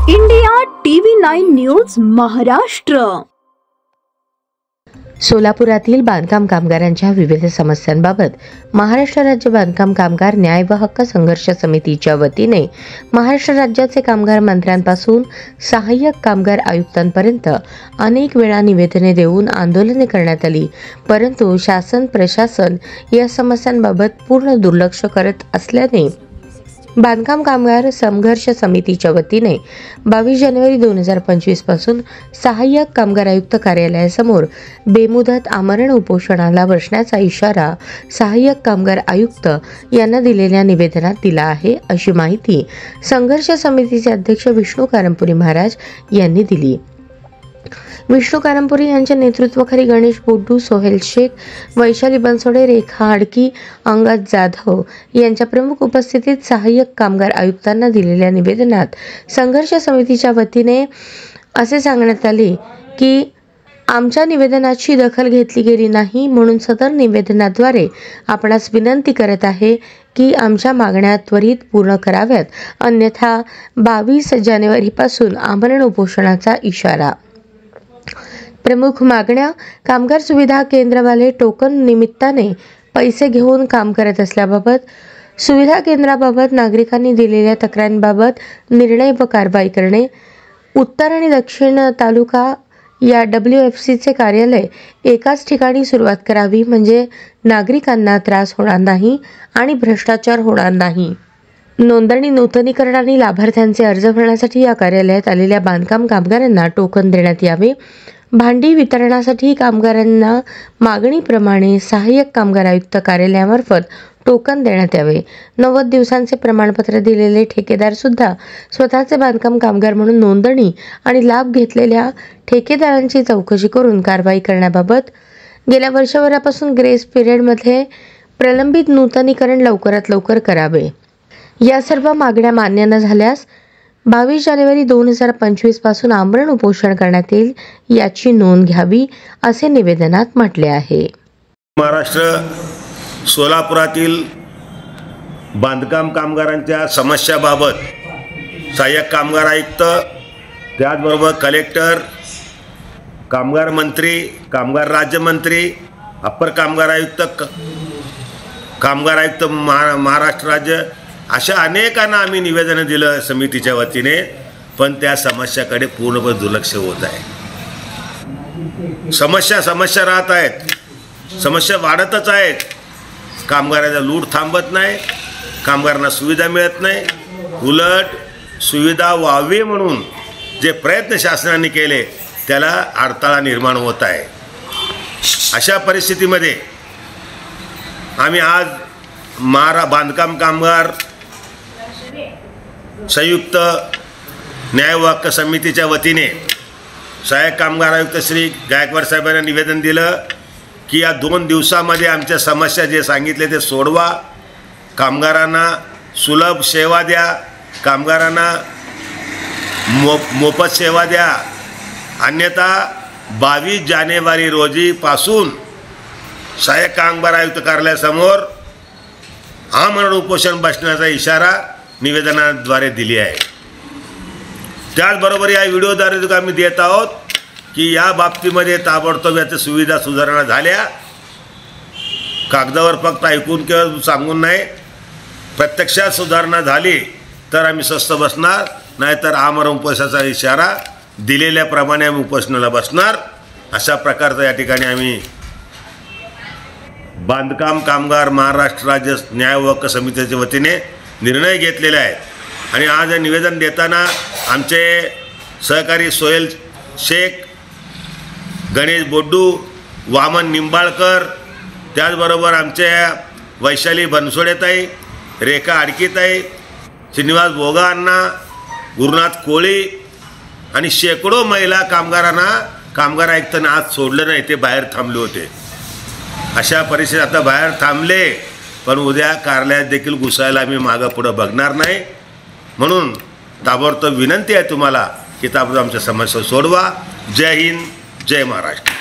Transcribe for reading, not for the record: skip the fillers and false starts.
India TV 9 news Maharashtra. सोलापुरातील बांधकाम कामगारांच्या विविध समस्यांबाबत महाराष्ट्र राज्य बांधकाम कामगार न्याय व हक्क संघर्ष समितीच्या वतीने महाराष्ट्र राज्याचे कामगार मंत्र्यांपासून सहाय्यक कामगार आयुक्तांपर्यंत अनेक वेळा निवेदने देऊन आंदोलने करण्यात आली, परंतु शासन प्रशासन या समस्यांबाबत पूर्ण दुर्लक्ष करत असल्याने बांधकाम कामगार संघर्ष समितीच्या वतीने 22 जानेवारी 2025 पासून सहाय्यक कामगार आयुक्त कार्यालयासमोर बेमुदत आमरण उपोषणाला बसण्याचा इशारा सहाय्यक कामगार आयुक्त यांना दिलेल्या निवेदनात दिला आहे, अशी माहिती संघर्ष समितीचे अध्यक्ष विष्णू कारंपुरी महाराज यांनी दिली. विष्णू कारंपुरी यांच्या नेतृत्वाखाली गणेश बोड्डू, सोहेल शेख, वैशाली बनसोडे, रेखा आडकी, अंगद जाधव यांच्या प्रमुख उपस्थितीत सहाय्यक कामगार आयुक्तांना दिलेल्या निवेदनात संघर्ष समितीच्या वतीने असे सांगण्यात आले की आमच्या निवेदनाची दखल घेतली गेली नाही, म्हणून सदर निवेदनाद्वारे आपणास विनंती करत आहे की आमच्या मागण्या त्वरित पूर्ण कराव्यात, अन्यथा 22 जानेवारीपासून आमरण उपोषणाचा इशारा. प्रमुख मागण्या: कामगार सुविधा केंद्रवाले टोकन निमित्ताने पैसे घेऊन काम करत असल्याबाबत, सुविधा केंद्राबाबत नागरिकांनी दिलेल्या तक्रारींबाबत निर्णय व कारवाई करणे, उत्तर आणि दक्षिण तालुका या WFCचे कार्यालय एकाच ठिकाणी सुरुवात करावी, म्हणजे नागरिकांना त्रास होणार नाही आणि भ्रष्टाचार होणार नाही. नोंदणी नूतनीकरण आणि लाभार्थ्यांचे अर्ज भरण्यासाठी या कार्यालयात आलेल्या बांधकाम कामगारांना टोकन देण्यात यावे. भांडी वितरणासाठी कामगारांना मागणीप्रमाणे सहाय्यक कामगार आयुक्त कार्यालयामार्फत टोकन देण्यात यावे. 90 दिवसांचे प्रमाणपत्र दिलेले ठेकेदार सुद्धा स्वतःचे बांधकाम कामगार म्हणून नोंदणी आणि लाभ घेतलेल्या ठेकेदारांची चौकशी करून कारवाई करण्याबाबत गेल्या वर्षभरापासून ग्रेस पिरियडमध्ये प्रलंबित नूतनीकरण लवकरात लवकर करावे. या सर्व मागण्या मान्य न झाल्यास 22 जानेवारी 2025 पासून आमरण उपोषण करण्यात येईल, याची नोंद घ्यावी, असे निवेदनात म्हटले आहे. महाराष्ट्र सोलापुरातील बांधकाम कामगारांच्या समस्याबाबत सहाय्यक कामगार आयुक्त, त्याचबरोबर कलेक्टर, कामगार मंत्री, कामगार राज्यमंत्री, अप्पर कामगार आयुक्त, कामगार आयुक्त महाराष्ट्र राज्य, अशा अनेकांना आम्ही निवेदन दिलं समितीच्या वतीने, पण त्या समस्याकडे पूर्णपणे दुर्लक्ष होत आहे. समस्या राहत आहेत, समस्या वाढतच आहेत. कामगाराचा लूट थांबत नाही, कामगारांना सुविधा मिळत नाही, उलट सुविधा व्हावी म्हणून जे प्रयत्न शासनाने केले त्याला अडथळा निर्माण होत आहे. अशा परिस्थितीमध्ये आम्ही आज बांधकाम कामगार संयुक्त न्याय व हक्क समितीच्या वतीने सहाय्यक कामगार आयुक्त श्री गायकवाड साहेबांना निवेदन दिलं की या 2 दिवसामध्ये आमच्या समस्या जे सांगितले ते सोडवा, कामगारांना सुलभ सेवा द्या, कामगारांना मोफत सेवा द्या, अन्यथा 22 जानेवारी रोजीपासून सहाय्यक कामगार आयुक्त कार्यालयासमोर आमरण उपोषण बसण्याचा इशारा निवेदनाद्वारे दिली आहे. त्याचबरोबर या व्हिडिओद्वारे आम्ही देत आहोत की या बाबतीमध्ये ताबडतोब याच्या सुविधा सुधारणा झाल्या, कागदावर फक्त ऐकून किंवा सांगून नाही, प्रत्यक्षात सुधारणा झाली तर आम्ही स्वस्थ बसणार, नाहीतर आमरण उपोषणाचा इशारा दिलेल्याप्रमाणे आम्ही उपोषणाला बसणार. अशा प्रकारचा या ठिकाणी आम्ही बांधकाम कामगार महाराष्ट्र राज्य न्याय व हक्क समितीच्या वतीने निर्णय घेतलेले आहेत. आणि आज हे निवेदन देताना आमचे सहकारी सोहेल शेख, गणेश बोड्डू, वामन निंबाळकर, त्याचबरोबर आमचे वैशाली बनसोडेताई, रेखा आडकीताई, श्रीनिवास भोगा अण्णा, गुरुनाथ कोळी आणि शेकडो महिला कामगारांना कामगार आयुक्तांना आज सोडलं नाही, ते बाहेर थांबले होते. अशा परिस्थितीत आता बाहेर थांबले, पण उद्या कार्यालयात देखील घुसायला आम्ही मागं पुढं बघणार नाही. म्हणून ताबडतोब विनंती आहे तुम्हाला की ताबडतोब आमच्या समस्या सोडवा. जय हिंद, जय महाराष्ट्र.